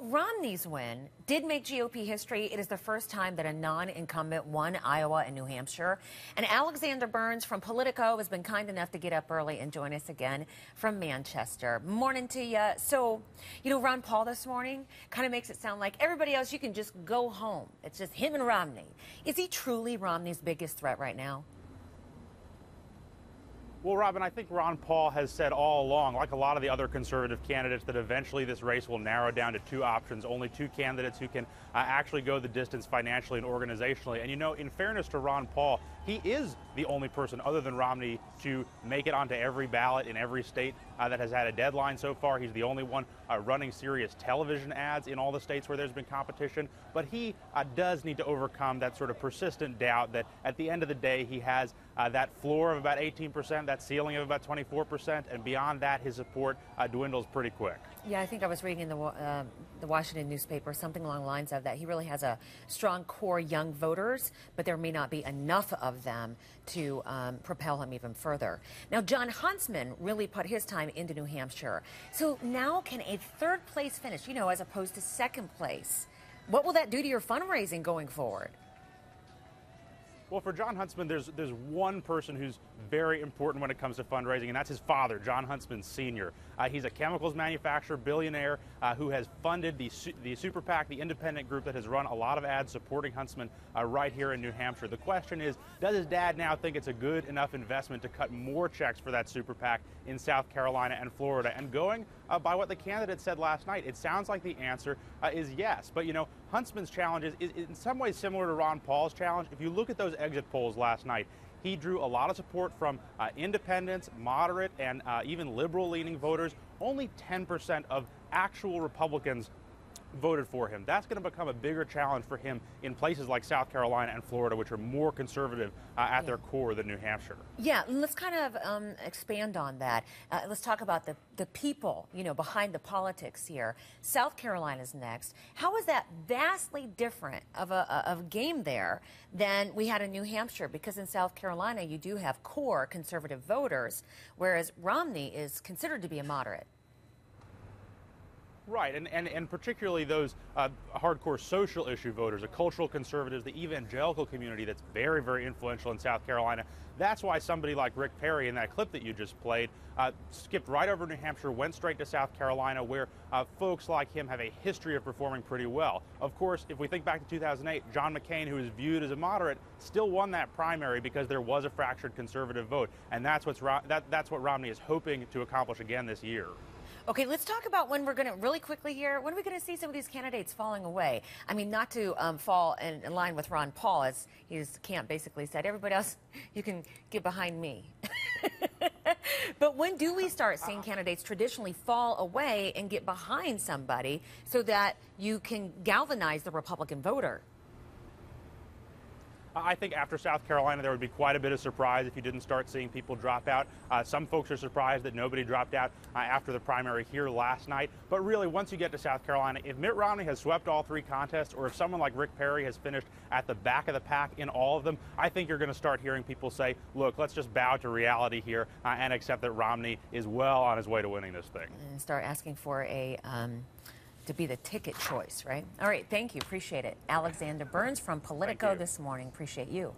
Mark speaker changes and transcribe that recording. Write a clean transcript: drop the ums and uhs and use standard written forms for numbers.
Speaker 1: Romney's win did make GOP history. It is the first time that a non-incumbent won Iowa and New Hampshire. And Alexander Burns from Politico has been kind enough to get up early and join us again from Manchester. Morning to you. So, Ron Paul this morning kind of makes it sound like everybody else, you can just go home. It's just him and Romney. Is he truly Romney's biggest threat right now?
Speaker 2: Well, Robin, I think Ron Paul has said all along, like a lot of the other conservative candidates, that eventually this race will narrow down to two options, only two candidates who can actually go the distance financially and organizationally. And, in fairness to Ron Paul, he is the only person other than Romney to make it onto every ballot in every state that has had a deadline so far. He's the only one running serious television ads in all the states where there's been competition. But he does need to overcome that sort of persistent doubt that at the end of the day, he has that floor of about 18%, that ceiling of about 24%, and beyond that, his support dwindles pretty quick.
Speaker 1: Yeah, I think I was reading in the Washington newspaper, something along the lines of that. He really has a strong core young voters, but there may not be enough of them to propel him even further. Now, Jon Huntsman really put his time into New Hampshire. So now can a third place finish, as opposed to second place? What will that do to your fundraising going forward?
Speaker 2: Well, for Jon Huntsman, there's one person who's very important when it comes to fundraising, and that's his father, Jon Huntsman Sr. He's a chemicals manufacturer, billionaire, who has funded the Super PAC, the independent group that has run a lot of ads supporting Huntsman right here in New Hampshire. The question is, does his dad now think it's a good enough investment to cut more checks for that Super PAC in South Carolina and Florida? And going by what the candidate said last night, it sounds like the answer is yes. But, Huntsman's challenge is in some ways similar to Ron Paul's challenge. If you look at those exit polls last night, he drew a lot of support from independents, moderate, and even liberal-leaning voters. Only 10% of actual Republicans voted for him. That's going to become a bigger challenge for him in places like South Carolina and Florida, which are more conservative at their core than New Hampshire.
Speaker 1: Yeah, and let's kind of expand on that. Let's talk about the people, behind the politics here. South Carolina's next. How is that vastly different of a game there than we had in New Hampshire? Because in South Carolina, you do have core conservative voters, whereas Romney is considered to be a moderate.
Speaker 2: Right, and particularly those hardcore social issue voters, the cultural conservatives, the evangelical community that's very, very influential in South Carolina. That's why somebody like Rick Perry in that clip that you just played skipped right over New Hampshire, went straight to South Carolina, where folks like him have a history of performing pretty well. Of course, if we think back to 2008, John McCain, who is viewed as a moderate, still won that primary because there was a fractured conservative vote, and that's what Romney is hoping to accomplish again this year.
Speaker 1: Okay, let's talk about when we're going to, really quickly here, when are we going to see some of these candidates falling away? I mean, not to fall in line with Ron Paul, as his camp basically said, everybody else, you can get behind me. But when do we start seeing candidates traditionally fall away and get behind somebody so that you can galvanize the Republican voter?
Speaker 2: I think after South Carolina, there would be quite a bit of surprise if you didn't start seeing people drop out. Some folks are surprised that nobody dropped out after the primary here last night. But really, once you get to South Carolina, if Mitt Romney has swept all three contests, or if someone like Rick Perry has finished at the back of the pack in all of them, I think you're going to start hearing people say, look, let's just bow to reality here and accept that Romney is well on his way to winning this thing.
Speaker 1: And start asking for to be the ticket choice, right? All right, thank you. Appreciate it. Alexander Burns from Politico this morning. Appreciate you.